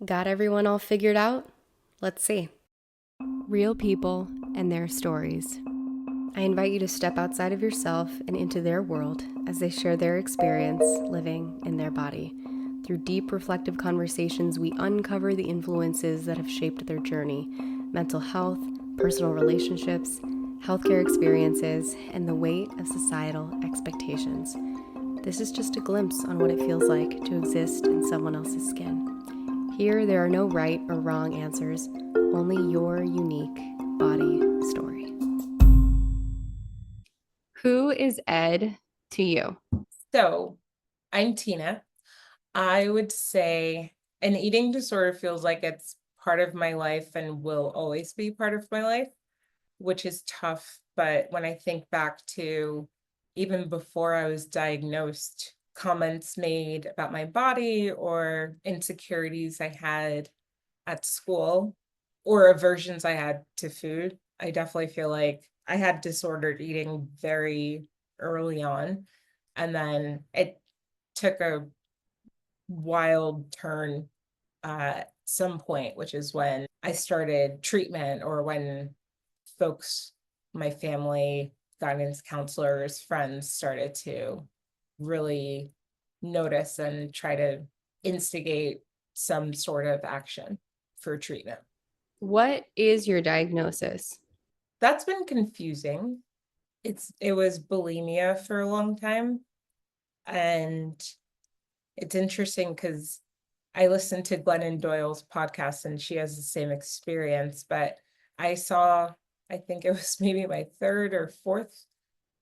Got everyone all figured out? Let's see. Real people and their stories. I invite you to step outside of yourself and into their world as they share their experience living in their body. Through deep, reflective conversations, we uncover the influences that have shaped their journey: mental health, personal relationships, healthcare experiences, and the weight of societal expectations. This is just a glimpse on what it feels like to exist in someone else's skin. Here, there are no right or wrong answers, only your unique body story. Who is Ed to you? So, I'm Tina. I would say an eating disorder feels like it's part of my life and will always be part of my life, which is tough. But when I think back to even before I was diagnosed, comments made about my body or insecurities I had at school or aversions I had to food, I definitely feel like I had disordered eating very early on. And then it took a wild turn at some point, which is when I started treatment or when folks, my family, guidance counselors, friends started to really notice and try to instigate some sort of action for treatment. What is your diagnosis? That's been confusing. It was bulimia for a long time, and it's interesting because I listened to Glennon Doyle's podcast and she has the same experience, but I saw, I think it was maybe my third or fourth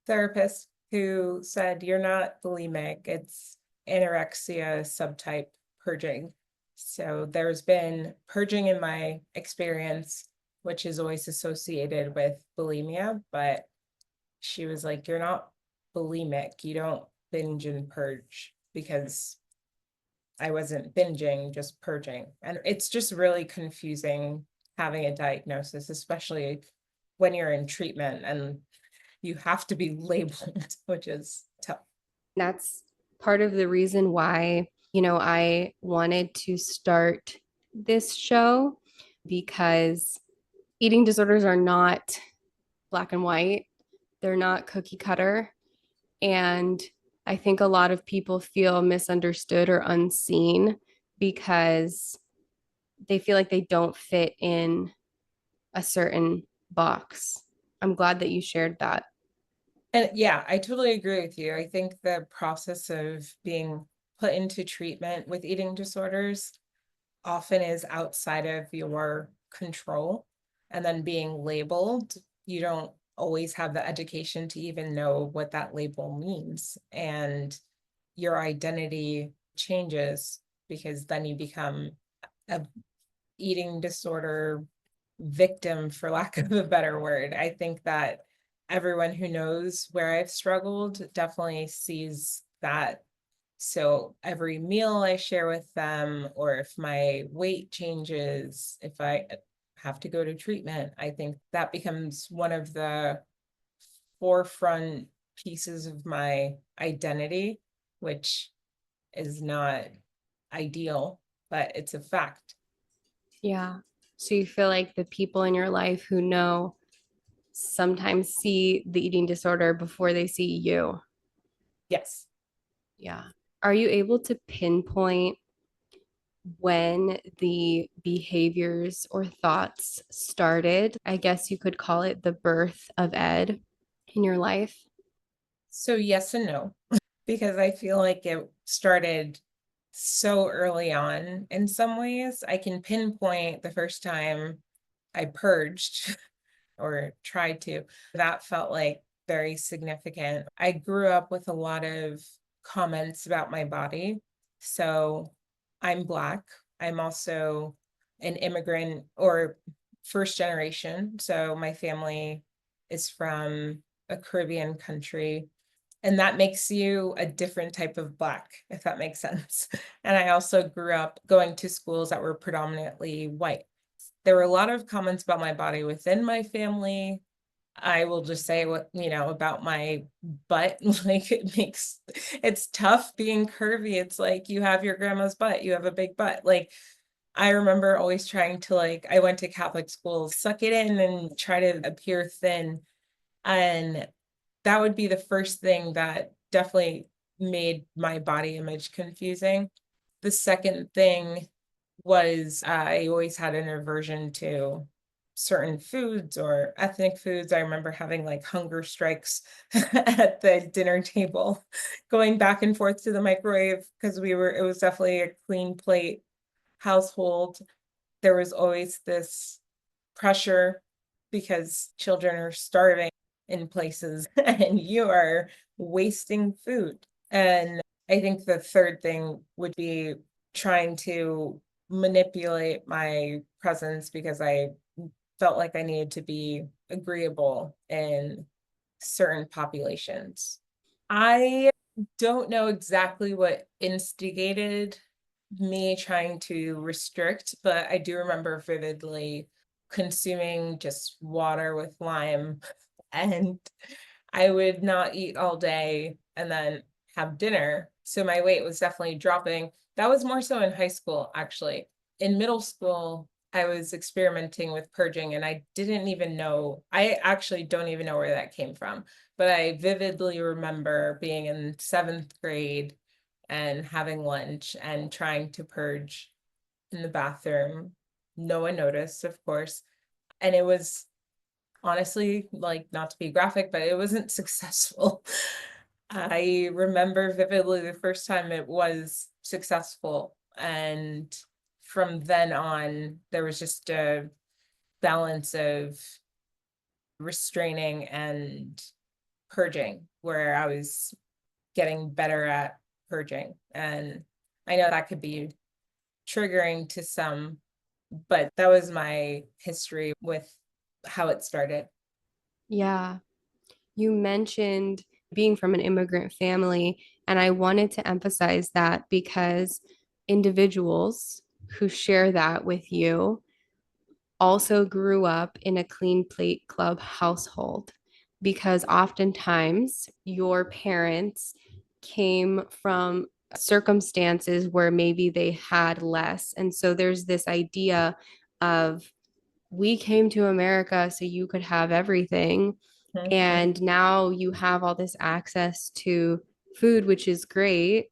therapist who said, "You're not bulimic, it's anorexia subtype purging." So there's been purging in my experience, which is always associated with bulimia, but she was like, "You're not bulimic, you don't binge and purge," because I wasn't binging, just purging. And it's just really confusing having a diagnosis, especially when you're in treatment and you have to be labeled, which is tough. That's part of the reason why, I wanted to start this show because eating disorders are not black and white, they're not cookie cutter. And I think a lot of people feel misunderstood or unseen because they feel like they don't fit in a certain box. I'm glad that you shared that. And yeah, I totally agree with you. I think the process of being put into treatment with eating disorders often is outside of your control. And then being labeled, you don't always have the education to even know what that label means. And your identity changes because then you become a eating disorder victim, for lack of a better word. I think that everyone who knows where I've struggled definitely sees that. So every meal I share with them, or if my weight changes, if I have to go to treatment, I think that becomes one of the forefront pieces of my identity, which is not ideal, but it's a fact. Yeah. So you feel like the people in your life who know sometimes see the eating disorder before they see you. Yes. Yeah. Are you able to pinpoint when the behaviors or thoughts started? I guess you could call it the birth of Ed in your life. So yes and no, because I feel like it started so early on in some ways. I can pinpoint the first time I purged or tried to. That felt like very significant. I grew up with a lot of comments about my body. So I'm Black. I'm also an immigrant or first generation. So my family is from a Caribbean country. And that makes you a different type of Black, if that makes sense. And I also grew up going to schools that were predominantly white. There were a lot of comments about my body within my family. I will just say what, about my butt. Like it's tough being curvy. It's like you have your grandma's butt, you have a big butt. Like I remember always trying to I went to Catholic schools, suck it in and try to appear thin. And that would be the first thing that definitely made my body image confusing. The second thing was I always had an aversion to certain foods or ethnic foods. I remember having hunger strikes at the dinner table, going back and forth to the microwave because it was definitely a clean plate household. There was always this pressure because children are starving in places and you are wasting food. And I think the third thing would be trying to manipulate my presence because I felt like I needed to be agreeable in certain populations. I don't know exactly what instigated me trying to restrict, but I do remember vividly consuming just water with lime, and I would not eat all day and then have dinner. So my weight was definitely dropping. That was more so in high school, actually. In middle school, I was experimenting with purging and I didn't even know, I actually don't even know where that came from. But I vividly remember being in seventh grade and having lunch and trying to purge in the bathroom. No one noticed, of course. And it was honestly, not to be graphic, but it wasn't successful. I remember vividly the first time it was successful. And from then on, there was just a balance of restraining and purging where I was getting better at purging. And I know that could be triggering to some, but that was my history with how it started. Yeah. You mentioned being from an immigrant family, and I wanted to emphasize that because individuals who share that with you also grew up in a clean plate club household because oftentimes your parents came from circumstances where maybe they had less. And so there's this idea of we came to America so you could have everything. Mhm. And now you have all this access to food, which is great.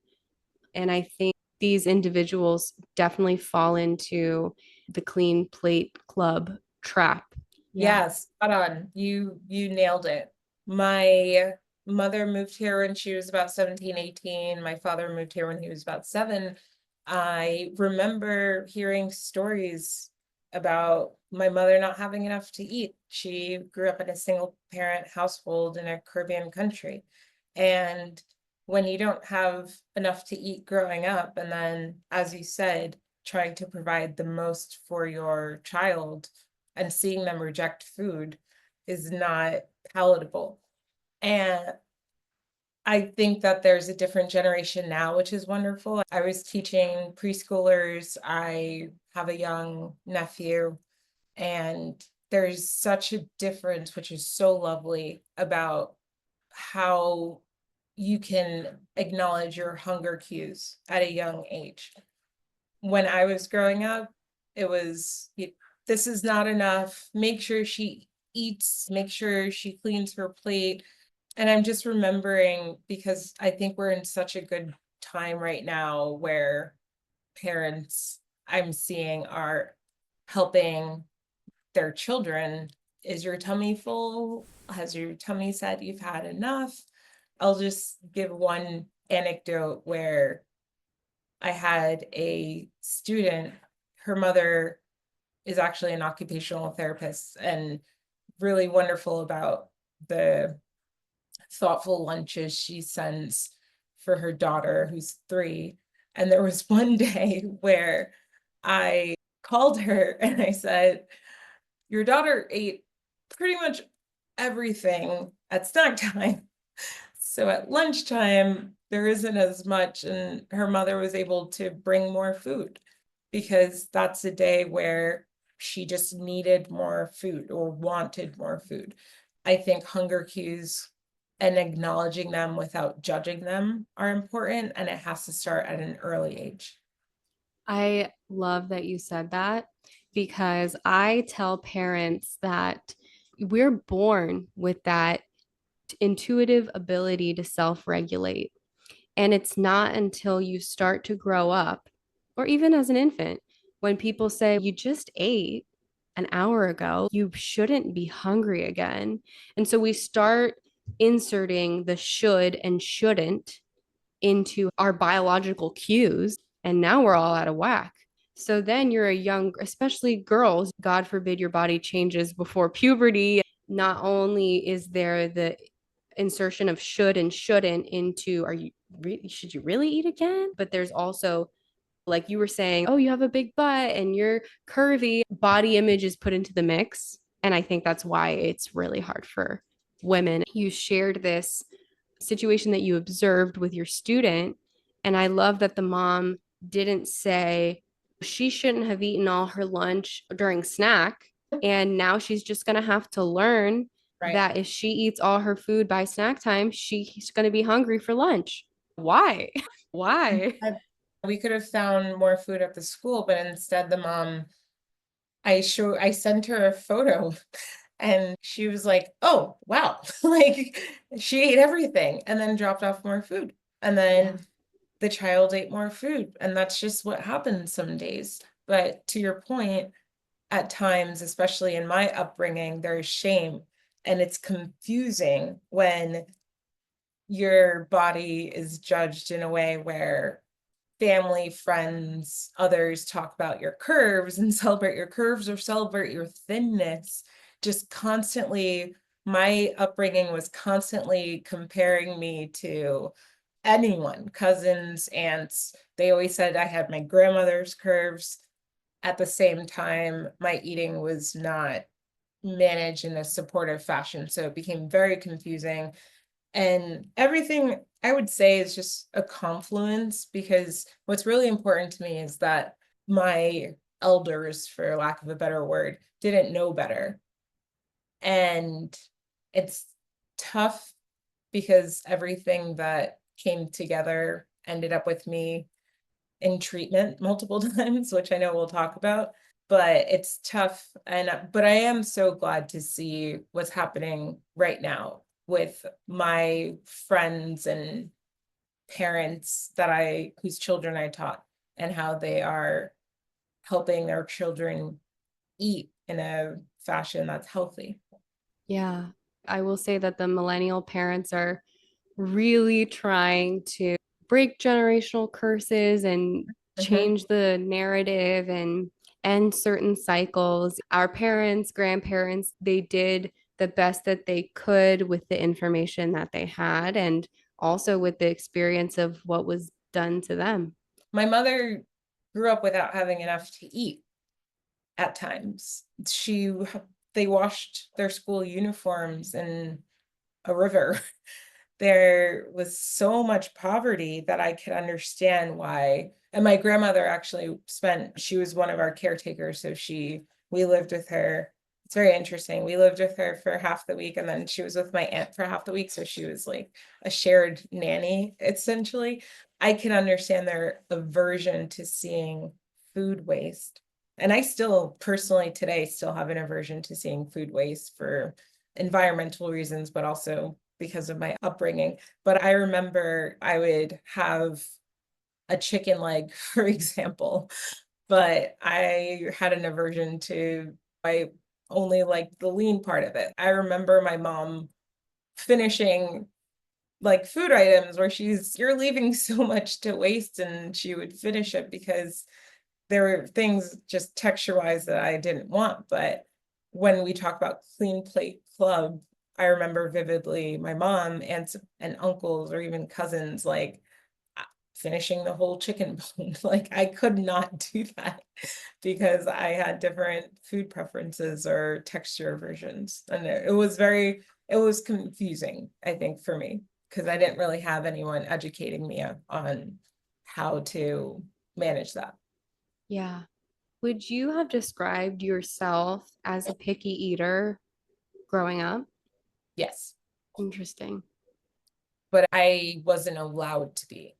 And I think these individuals definitely fall into the clean plate club trap. Yeah. Yes, spot on. You nailed it. My mother moved here when she was about 17, 18. My father moved here when he was about 7. I remember hearing stories about my mother not having enough to eat. She grew up in a single parent household in a Caribbean country. And when you don't have enough to eat growing up, and then, as you said, trying to provide the most for your child and seeing them reject food is not palatable. And I think that there's a different generation now, which is wonderful. I was teaching preschoolers. I have a young nephew, and there's such a difference, which is so lovely, about how you can acknowledge your hunger cues at a young age. When I was growing up, it was, this is not enough. Make sure she eats, make sure she cleans her plate. And I'm just remembering because I think we're in such a good time right now where parents I'm seeing are helping their children. Is your tummy full? Has your tummy said you've had enough? I'll just give one anecdote where I had a student, her mother is actually an occupational therapist and really wonderful about the thoughtful lunches she sends for her daughter who's 3. And there was one day where I called her and I said, your daughter ate pretty much everything at snack time. So at lunchtime, there isn't as much, and her mother was able to bring more food because that's a day where she just needed more food or wanted more food. I think hunger cues and acknowledging them without judging them are important, and it has to start at an early age. I love that you said that because I tell parents that we're born with that intuitive ability to self regulate. And it's not until you start to grow up, or even as an infant, when people say, you just ate an hour ago, you shouldn't be hungry again. And so we start inserting the should and shouldn't into our biological cues. And now we're all out of whack. So then you're a young, especially girls, God forbid your body changes before puberty. Not only is there the insertion of should and shouldn't into should you really eat again? But there's also, like you were saying, oh, you have a big butt and you're curvy. Body image is put into the mix. And I think that's why it's really hard for women. You shared this situation that you observed with your student. And I love that the mom didn't say she shouldn't have eaten all her lunch during snack. And now she's just going to have to learn Right. that if she eats all her food by snack time, she's going to be hungry for lunch. Why? Why? We could have found more food at the school, but instead the mom, I sent her a photo and she was like, oh, wow, like she ate everything and then dropped off more food. And then Yeah. the child ate more food. And that's just what happens some days. But to your point, at times, especially in my upbringing, there's shame. And it's confusing when your body is judged in a way where family, friends, others talk about your curves and celebrate your curves or celebrate your thinness. Just constantly, my upbringing was constantly comparing me to anyone, cousins, aunts. They always said I had my grandmother's curves. At the same time, my eating was not managed in a supportive fashion. So it became very confusing. And everything I would say is just a confluence because what's really important to me is that my elders, for lack of a better word, didn't know better. And it's tough because everything that came together ended up with me in treatment multiple times, which I know we'll talk about. But it's tough. But I am so glad to see what's happening right now with my friends and parents whose children I taught and how they are helping their children eat in a fashion that's healthy. Yeah. I will say that the millennial parents are really trying to break generational curses and Mhm. change the narrative and end certain cycles. Our parents, grandparents, they did the best that they could with the information that they had and also with the experience of what was done to them. My mother grew up without having enough to eat at times. They washed their school uniforms in a river. There was so much poverty that I could understand why. And my grandmother actually she was one of our caretakers. So we lived with her. It's very interesting. We lived with her for half the week and then she was with my aunt for half the week. So she was like a shared nanny, essentially. I can understand their aversion to seeing food waste. And I still personally today still have an aversion to seeing food waste for environmental reasons, but also because of my upbringing. But I remember I would have a chicken leg, for example, but I had an aversion I only liked the lean part of it. I remember my mom finishing like food items where you're leaving so much to waste, and she would finish it because there were things just texture wise that I didn't want. But when we talk about clean plate club, I remember vividly my mom, aunts and uncles, or even cousins, like finishing the whole chicken bone. Like I could not do that because I had different food preferences or texture versions. And it was confusing, I think, for me, because I didn't really have anyone educating me on how to manage that. Yeah. Would you have described yourself as a picky eater growing up? Yes. Interesting. But I wasn't allowed to be.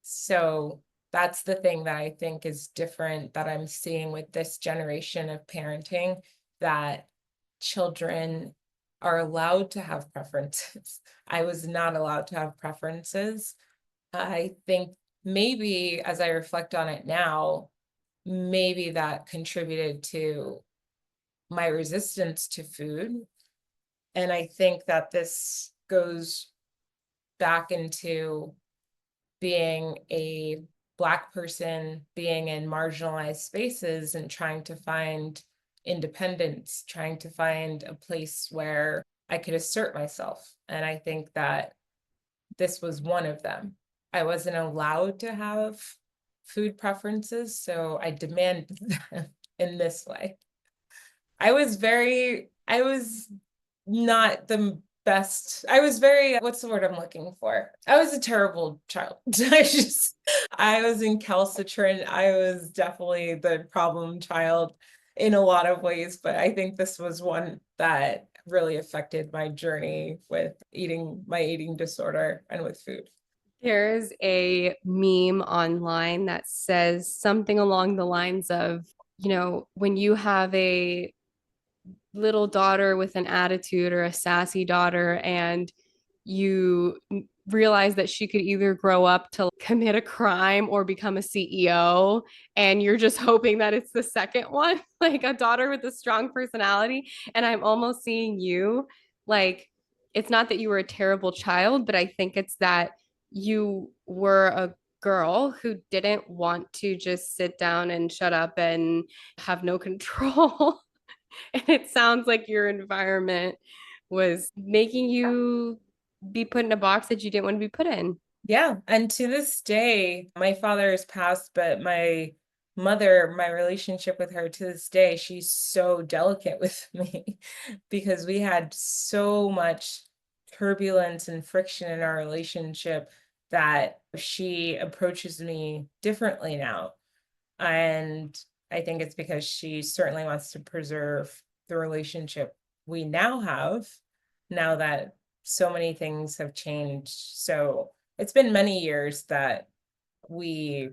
So That's the thing that I think is different that I'm seeing with this generation of parenting, that children are allowed to have preferences. I was not allowed to have preferences. I think maybe as I reflect on it now, maybe that contributed to my resistance to food. And I think that this goes back into being a Black person, being in marginalized spaces and trying to find independence, trying to find a place where I could assert myself. And I think that this was one of them. I wasn't allowed to have food preferences, so I demanded them in this way. I was not the best. I was very, what's the word I'm looking for? I was a terrible child. I was incalcitrant. I was definitely the problem child in a lot of ways, but I think this was one that really affected my journey with my eating disorder and with food. There's a meme online that says something along the lines of, when you have a little daughter with an attitude or a sassy daughter, and you realize that she could either grow up to commit a crime or become a CEO, and you're just hoping that it's the second one, like a daughter with a strong personality. And I'm almost seeing you, like, it's not that you were a terrible child, but I think it's that you were a girl who didn't want to just sit down and shut up and have no control. And it sounds like your environment was making you be put in a box that you didn't want to be put in. Yeah, and to this day, my father has passed, but my mother, my relationship with her to this day, she's so delicate with me because we had so much turbulence and friction in our relationship that she approaches me differently now. And I think it's because she certainly wants to preserve the relationship we now have, now that so many things have changed. So it's been many years that we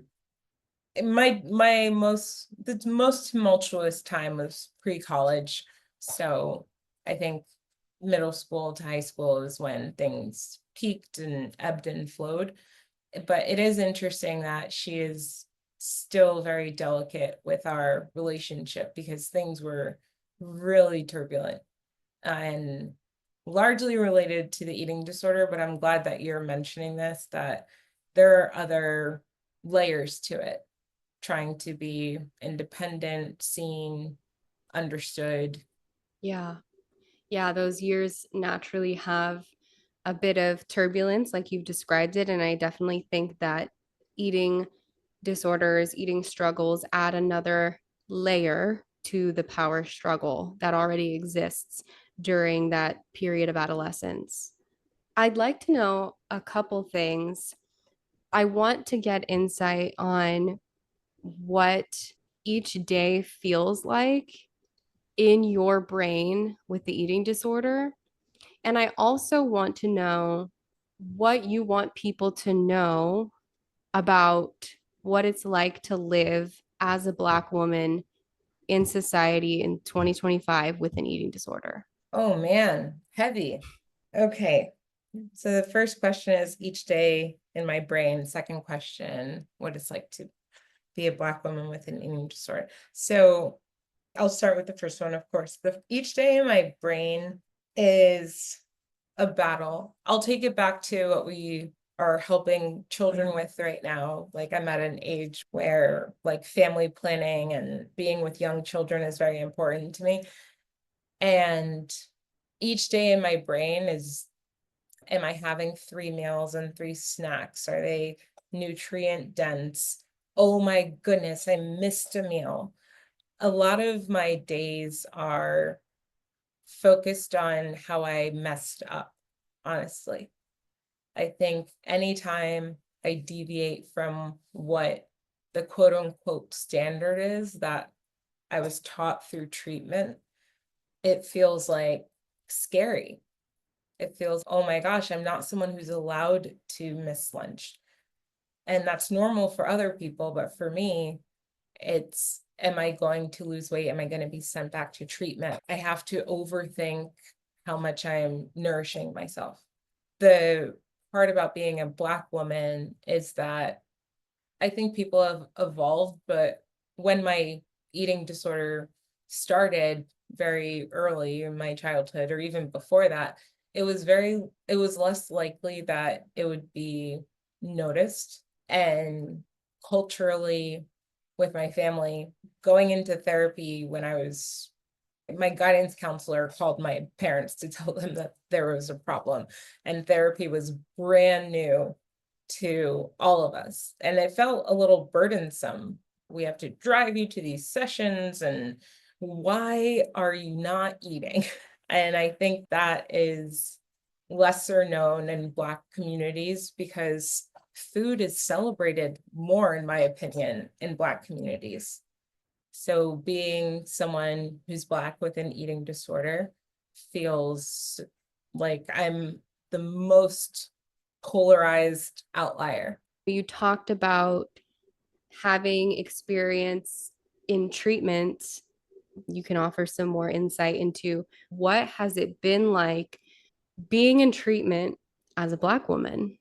the most tumultuous time was pre-college. So I think middle school to high school is when things peaked and ebbed and flowed. But it is interesting that she is still very delicate with our relationship because things were really turbulent and largely related to the eating disorder. But I'm glad that you're mentioning this, that there are other layers to it, trying to be independent, seen, understood. Yeah. Yeah. Those years naturally have a bit of turbulence, like you've described it. And I definitely think that eating disorders, eating struggles add another layer to the power struggle that already exists during that period of adolescence. I'd like to know a couple things. I want to get insight on what each day feels like in your brain with the eating disorder. And I also want to know what you want people to know about what it's like to live as a Black woman in society in 2025 with an eating disorder. Oh man, heavy. Okay. So the first question is each day in my brain. Second question, what it's like to be a Black woman with an eating disorder. So I'll start with the first one, of course. Each day in my brain is a battle. I'll take it back to what we are helping children with right now. Like I'm at an age where like family planning and being with young children is very important to me. And each day in my brain is, am I having 3 meals and 3 snacks? Are they nutrient dense? Oh my goodness, I missed a meal. A lot of my days are focused on how I messed up, honestly. I think anytime I deviate from what the quote unquote standard is that I was taught through treatment, it feels like scary. It feels, oh my gosh, I'm not someone who's allowed to miss lunch. And that's normal for other people, but for me, it's, am I going to lose weight? Am I going to be sent back to treatment? I have to overthink how much I am nourishing myself. The part about being a Black woman is that I think people have evolved, but when my eating disorder started very early in my childhood, or even before that, it was less likely that it would be noticed. And culturally, with my family, going into therapy when I was, my guidance counselor called my parents to tell them that there was a problem, and therapy was brand new to all of us. And it felt a little burdensome. We have to drive you to these sessions, and why are you not eating? And I think that is lesser known in Black communities because food is celebrated more, in my opinion, in Black communities. So being someone who's Black with an eating disorder feels like I'm the most polarized outlier. You talked about having experience in treatment. You can offer some more insight into what has it been like being in treatment as a Black woman?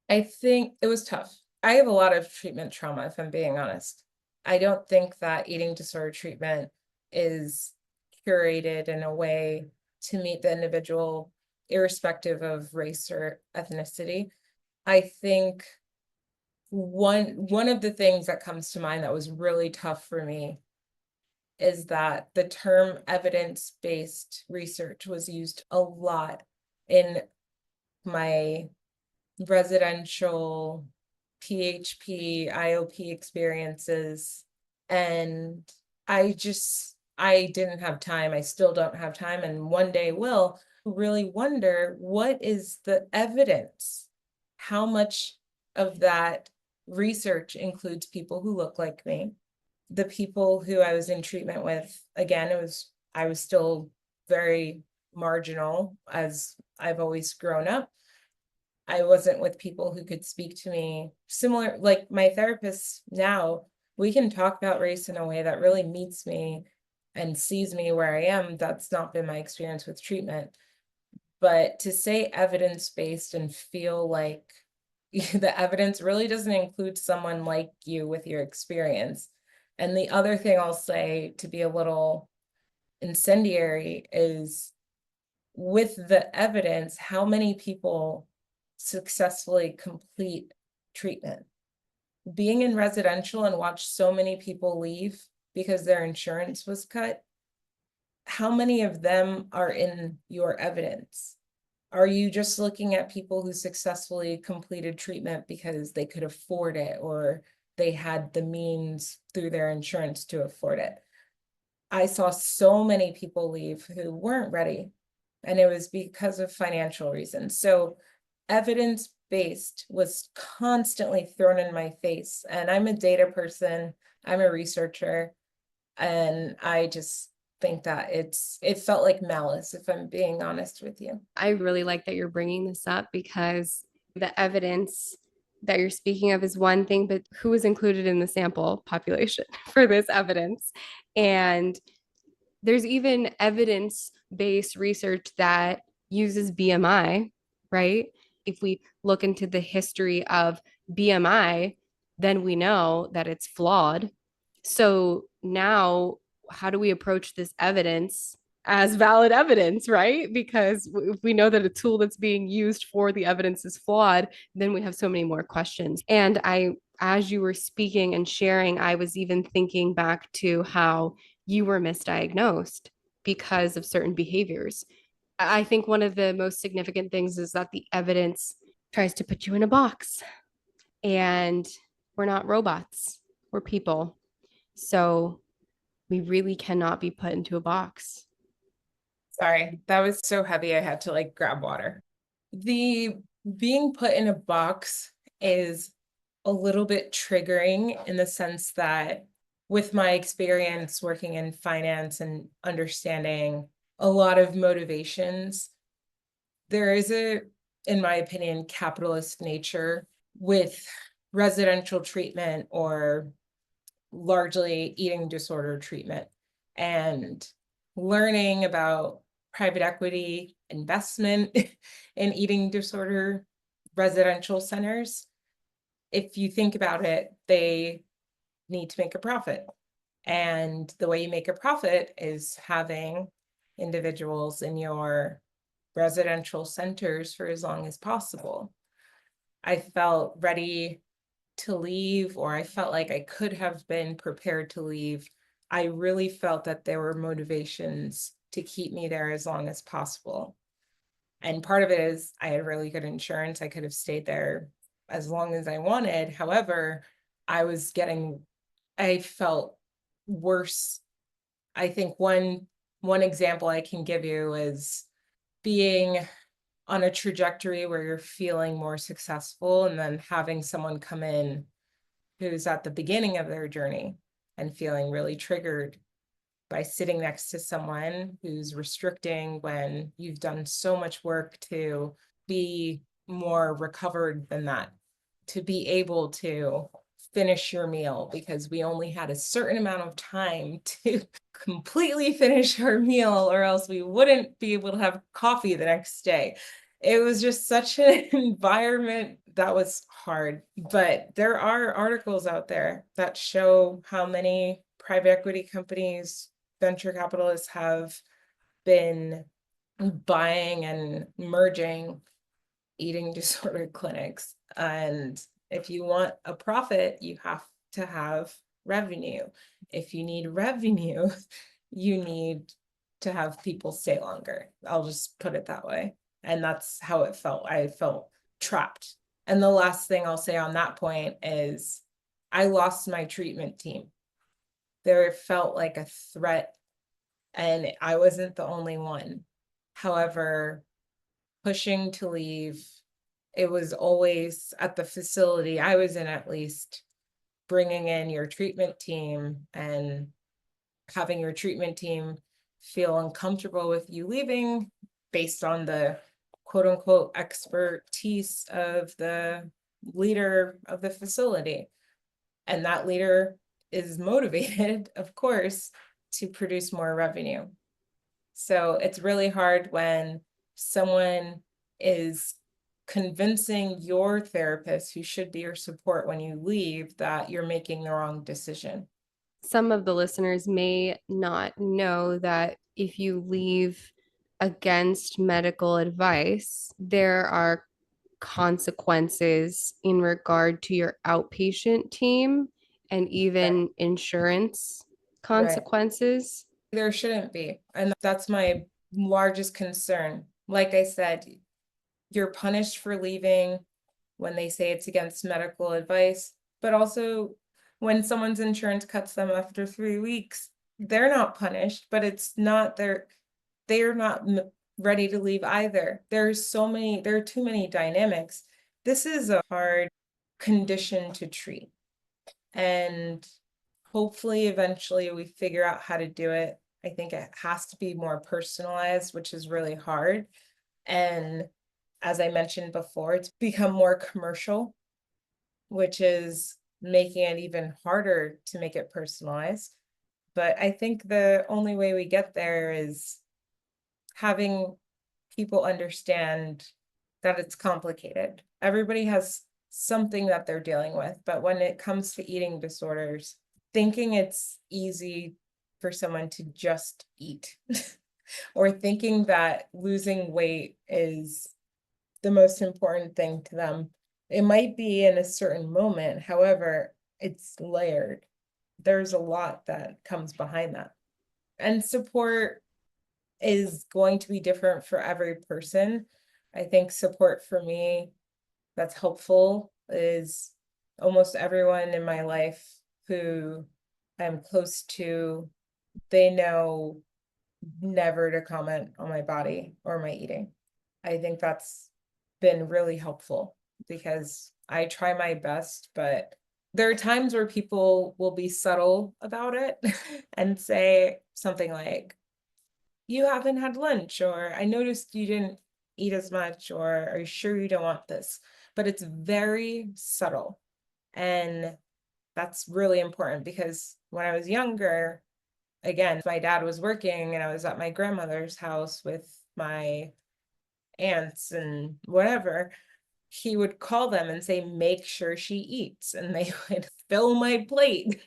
I think it was tough. I have a lot of treatment trauma, if I'm being honest. I don't think that eating disorder treatment is curated in a way to meet the individual, irrespective of race or ethnicity. I think one of the things that comes to mind that was really tough for me is that the term evidence-based research was used a lot in my residential PHP, IOP experiences. And I didn't have time. I still don't have time. And one day will really wonder, what is the evidence? How much of that research includes people who look like me? The people who I was in treatment with, again, I was still very marginal, as I've always grown up. I wasn't with people who could speak to me similar, like my therapist now, we can talk about race in a way that really meets me and sees me where I am. That's not been my experience with treatment. But to say evidence-based and feel like the evidence really doesn't include someone like you with your experience. And the other thing I'll say, to be a little incendiary, is with the evidence, how many people successfully complete treatment? Being in residential and watch so many people leave because their insurance was cut, how many of them are in your evidence? Are you just looking at people who successfully completed treatment because they could afford it, or they had the means through their insurance to afford it? I saw so many people leave who weren't ready, and it was because of financial reasons. So evidence-based was constantly thrown in my face. And I'm a data person, I'm a researcher, and I just think that it felt like malice, if I'm being honest with you. I really like that you're bringing this up because the evidence that you're speaking of is one thing, but who is included in the sample population for this evidence? And there's even evidence based research that uses BMI, right? If we look into the history of BMI, then we know that it's flawed. So now, how do we approach this evidence as valid evidence, right? Because if we know that a tool that's being used for the evidence is flawed, then we have so many more questions. And as you were speaking and sharing, I was even thinking back to how you were misdiagnosed because of certain behaviors. I think one of the most significant things is that the evidence tries to put you in a box, and we're not robots, we're people. So we really cannot be put into a box. Sorry, that was so heavy, I had to like grab water. The being put in a box is a little bit triggering, in the sense that with my experience working in finance and understanding a lot of motivations, there is a, in my opinion, capitalist nature with residential treatment or largely eating disorder treatment, and learning about private equity investment in eating disorder residential centers. If you think about it, they need to make a profit. And the way you make a profit is having individuals in your residential centers for as long as possible. I felt ready to leave, or I felt like I could have been prepared to leave. I really felt that there were motivations to keep me there as long as possible. And part of it is I had really good insurance. I could have stayed there as long as I wanted. However, I felt worse. I think one example I can give you is being on a trajectory where you're feeling more successful and then having someone come in who's at the beginning of their journey and feeling really triggered by sitting next to someone who's restricting when you've done so much work to be more recovered than that, to be able to finish your meal, because we only had a certain amount of time to completely finish our meal, or else we wouldn't be able to have coffee the next day. It was just such an environment that was hard. But there are articles out there that show how many private equity companies, venture capitalists have been buying and merging eating disorder clinics. And if you want a profit, you have to have revenue. If you need revenue, you need to have people stay longer. I'll just put it that way. And that's how it felt. I felt trapped. And the last thing I'll say on that point is I lost my treatment team. There felt like a threat, and I wasn't the only one. However, pushing to leave, it was always at the facility I was in, at least, bringing in your treatment team and having your treatment team feel uncomfortable with you leaving based on the quote unquote expertise of the leader of the facility. And that leader is motivated, of course, to produce more revenue. So it's really hard when someone is convincing your therapist, who should be your support when you leave, that you're making the wrong decision. Some of the listeners may not know that if you leave against medical advice, there are consequences in regard to your outpatient team and even insurance Right. consequences. There shouldn't be. And that's my largest concern. Like I said, you're punished for leaving when they say it's against medical advice, but also when someone's insurance cuts them after 3 weeks, they're not punished, but they're not ready to leave either. There are too many dynamics. This is a hard condition to treat. And hopefully eventually we figure out how to do it. I think it has to be more personalized, which is really hard. And as I mentioned before, it's become more commercial, which is making it even harder to make it personalized. But I think the only way we get there is having people understand that it's complicated. Everybody has something that they're dealing with, but when it comes to eating disorders, thinking it's easy for someone to just eat or thinking that losing weight is the most important thing to them. It might be in a certain moment, however, it's layered. There's a lot that comes behind that. And support is going to be different for every person. I think support for me that's helpful is almost everyone in my life who I'm close to, they know never to comment on my body or my eating. I think that's been really helpful because I try my best, but there are times where people will be subtle about it and say something like, you haven't had lunch, or I noticed you didn't eat as much, or are you sure you don't want this? But it's very subtle. And that's really important because when I was younger, again, my dad was working and I was at my grandmother's house with my aunts and whatever, he would call them and say, make sure she eats. And they would fill my plate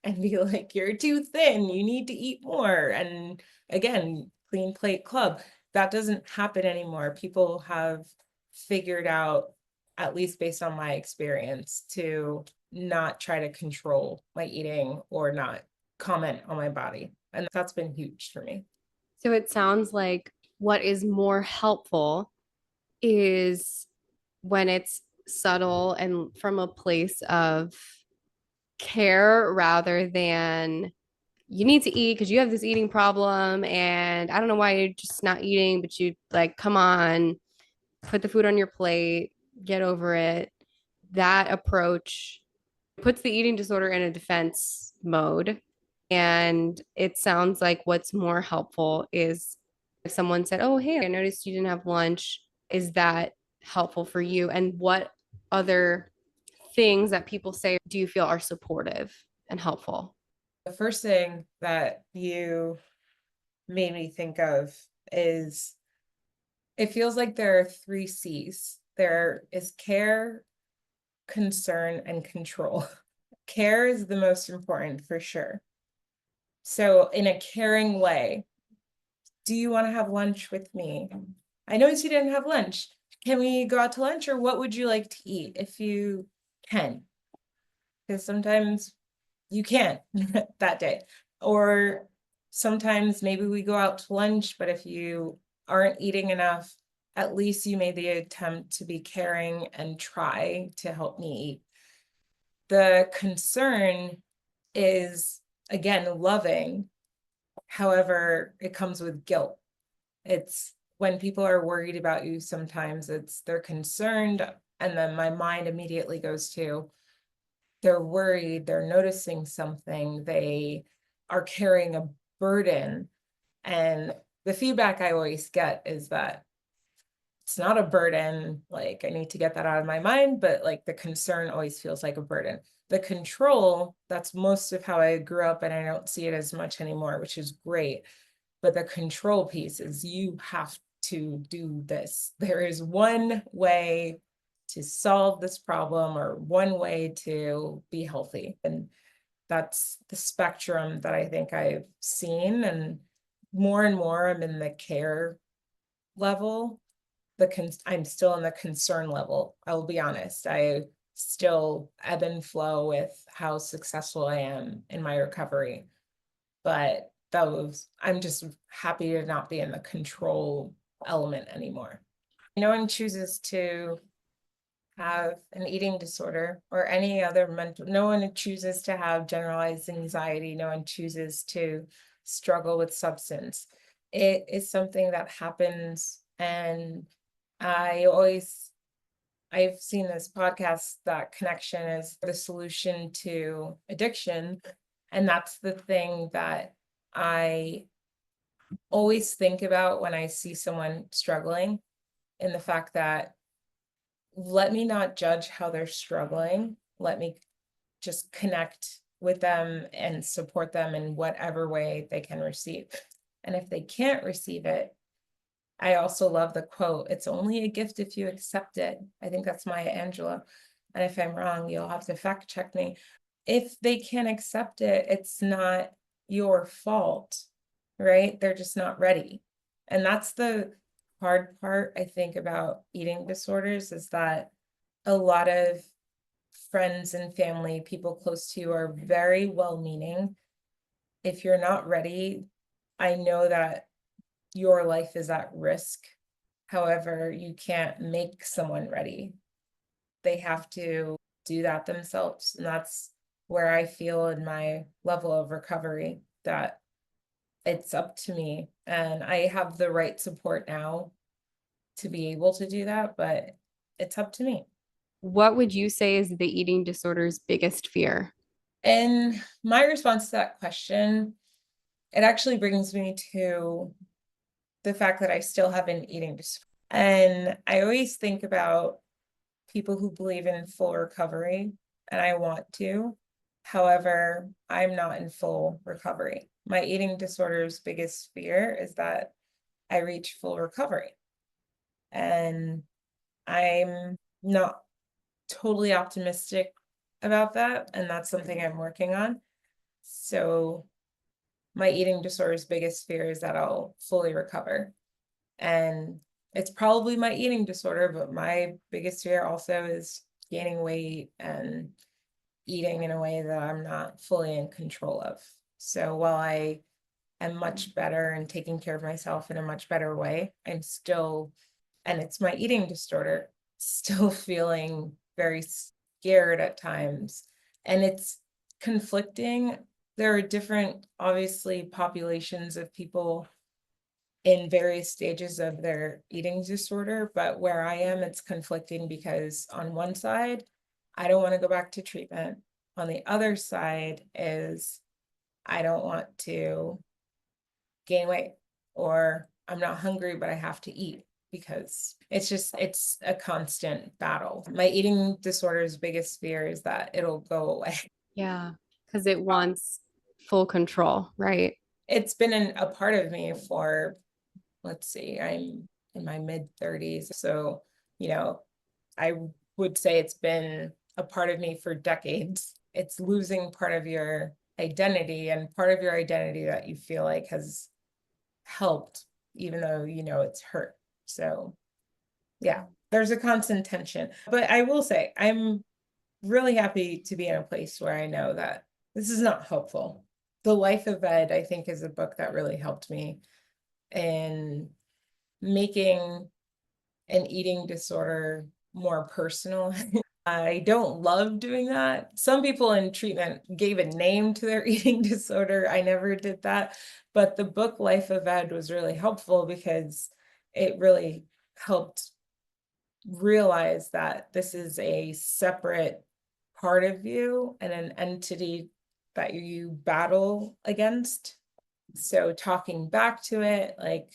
and be like, you're too thin, you need to eat more. And again, clean plate club. That doesn't happen anymore. People have figured out, at least based on my experience, to not try to control my eating or not comment on my body. And that's been huge for me. So it sounds like what is more helpful is when it's subtle and from a place of care rather than you need to eat because you have this eating problem and I don't know why you're just not eating, but you like, come on, put the food on your plate, get over it. That approach puts the eating disorder in a defense mode. And it sounds like what's more helpful is if someone said, oh, hey, I noticed you didn't have lunch. Is that helpful for you? And what other things that people say do you feel are supportive and helpful? The first thing that you made me think of is it feels like there are three C's. There is care, concern, and control. Care is the most important for sure. So, in a caring way, do you want to have lunch with me? I noticed you didn't have lunch. Can we go out to lunch, or what would you like to eat if you can? Because sometimes you can't that day. Or sometimes maybe we go out to lunch, but if you aren't eating enough, at least you made the attempt to be caring and try to help me eat. The concern is, again, loving. However, it comes with guilt. It's when people are worried about you, sometimes they're concerned, and then my mind immediately goes to, they're worried, they're noticing something, they are carrying a burden. And the feedback I always get is that it's not a burden, like I need to get that out of my mind, but like the concern always feels like a burden. The control, that's most of how I grew up, and I don't see it as much anymore, which is great. But the control piece is you have to do this. There is one way to solve this problem or one way to be healthy. And that's the spectrum that I think I've seen. And more I'm in the care level. I'm still in the concern level. I will be honest. I still ebb and flow with how successful I am in my recovery. But I'm just happy to not be in the control element anymore. No one chooses to have an eating disorder or any other mental, no one chooses to have generalized anxiety. No one chooses to struggle with substance. It is something that happens. And I always, I've seen this podcast that connection is the solution to addiction. And that's the thing that I always think about when I see someone struggling, in the fact that let me not judge how they're struggling. Let me just connect with them and support them in whatever way they can receive. And if they can't receive it, I also love the quote, it's only a gift if you accept it. I think that's Maya Angelou. And if I'm wrong, you'll have to fact check me. If they can't accept it, it's not your fault, right? They're just not ready. And that's the hard part, I think, about eating disorders, is that a lot of friends and family, people close to you, are very well-meaning. If you're not ready, I know that your life is at risk. However, you can't make someone ready. They have to do that themselves. And that's where I feel in my level of recovery that it's up to me. And I have the right support now to be able to do that, but it's up to me. What would you say is the eating disorder's biggest fear? And my response to that question, it actually brings me to the fact that I still have an eating disorder. And I always think about people who believe in full recovery and I want to. However, I'm not in full recovery. My eating disorder's biggest fear is that I reach full recovery. And I'm not totally optimistic about that. And that's something I'm working on. So my eating disorder's biggest fear is that I'll fully recover. And it's probably my eating disorder, but my biggest fear also is gaining weight and eating in a way that I'm not fully in control of. So while I am much better and taking care of myself in a much better way, I'm still, and it's my eating disorder, still feeling very scared at times. And it's conflicting. There are different, obviously, populations of people in various stages of their eating disorder, but where I am, it's conflicting because on one side, I don't want to go back to treatment. On the other side is I don't want to gain weight, or I'm not hungry, but I have to eat because it's a constant battle. My eating disorder's biggest fear is that it'll go away. Yeah, because it wants full control, right? It's been a part of me for, let's see, I'm in my mid 30s. So, you know, I would say it's been a part of me for decades. It's losing part of your identity, and part of your identity that you feel like has helped, even though you know it's hurt. So, yeah, there's a constant tension. But I will say, I'm really happy to be in a place where I know that this is not helpful. The Life of Ed, I think, is a book that really helped me in making an eating disorder more personal. I don't love doing that. Some people in treatment gave a name to their eating disorder. I never did that. But the book Life of Ed was really helpful because it really helped realize that this is a separate part of you and an entity that you battle against. So talking back to it, like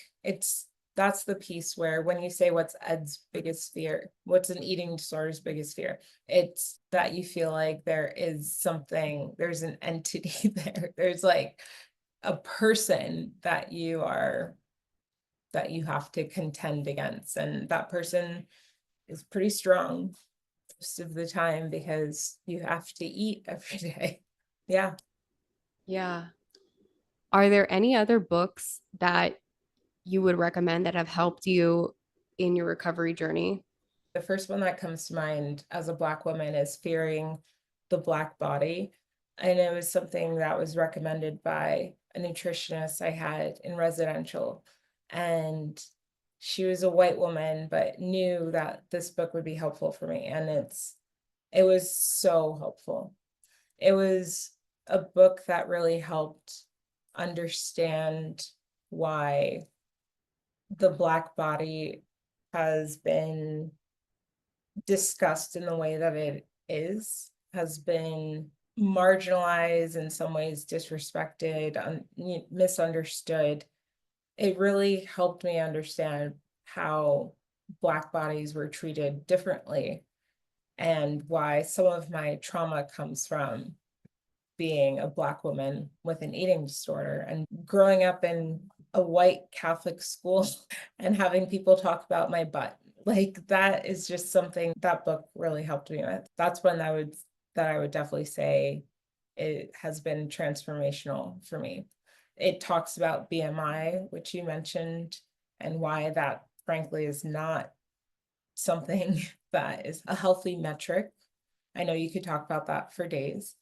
that's the piece where when you say what's Ed's biggest fear, what's an eating disorder's biggest fear, it's that you feel like there is something, there's an entity there. There's like a person that you have to contend against. And that person is pretty strong most of the time because you have to eat every day. Yeah. Yeah. Are there any other books that you would recommend that have helped you in your recovery journey? The first one that comes to mind as a Black woman is Fearing the Black Body. And it was something that was recommended by a nutritionist I had in residential. And she was a white woman, but knew that this book would be helpful for me. And it was so helpful. It was a book that really helped understand why the Black body has been discussed in the way that it is, has been marginalized, in some ways disrespected, misunderstood. It really helped me understand how Black bodies were treated differently and why some of my trauma comes from being a Black woman with an eating disorder and growing up in a white Catholic school and having people talk about my butt. Like that is just something that book really helped me with. That's one that I would definitely say it has been transformational for me. It talks about BMI, which you mentioned, and why that frankly is not something that is a healthy metric. I know you could talk about that for days.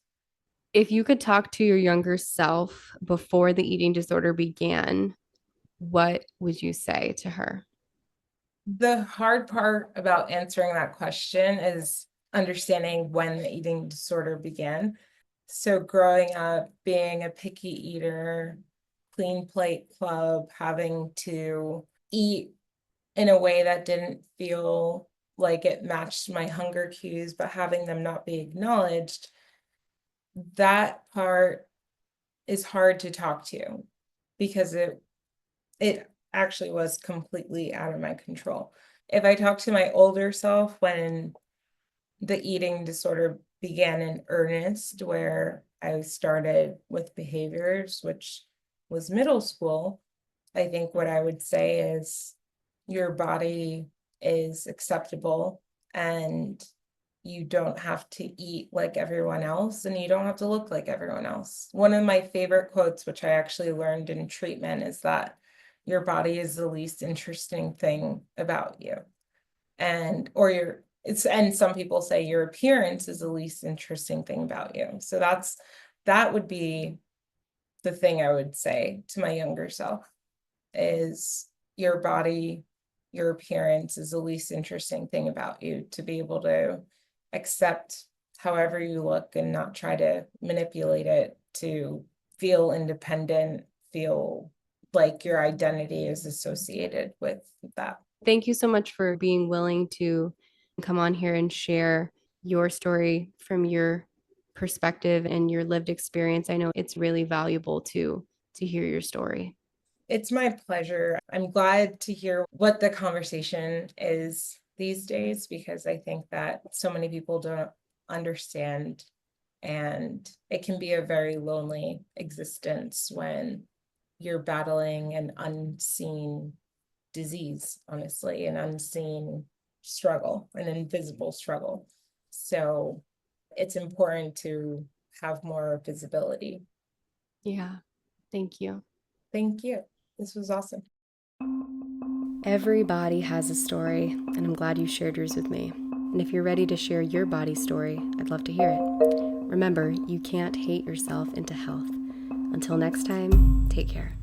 If you could talk to your younger self before the eating disorder began, what would you say to her? The hard part about answering that question is understanding when the eating disorder began. So growing up, being a picky eater, clean plate club, having to eat in a way that didn't feel like it matched my hunger cues, but having them not be acknowledged, that part is hard to talk to because it actually was completely out of my control. If I talk to my older self when the eating disorder began in earnest, where I started with behaviors, which was middle school, I think what I would say is your body is acceptable, and you don't have to eat like everyone else, and you don't have to look like everyone else. One of my favorite quotes, which I actually learned in treatment, is that your body is the least interesting thing about you. And or your it's and some people say your appearance is the least interesting thing about you. So that would be the thing I would say to my younger self, is your body, your appearance is the least interesting thing about you, to be able to accept however you look and not try to manipulate it to feel independent, feel like your identity is associated with that. Thank you so much for being willing to come on here and share your story from your perspective and your lived experience. I know it's really valuable to hear your story. It's my pleasure. I'm glad to hear what the conversation is these days, because I think that so many people don't understand, and it can be a very lonely existence when you're battling an unseen disease, honestly, an unseen struggle, an invisible struggle. So it's important to have more visibility. Yeah. Thank you. Thank you. This was awesome. Everybody has a story, and I'm glad you shared yours with me. And if you're ready to share your body story, I'd love to hear it. Remember, you can't hate yourself into health. Until next time, take care.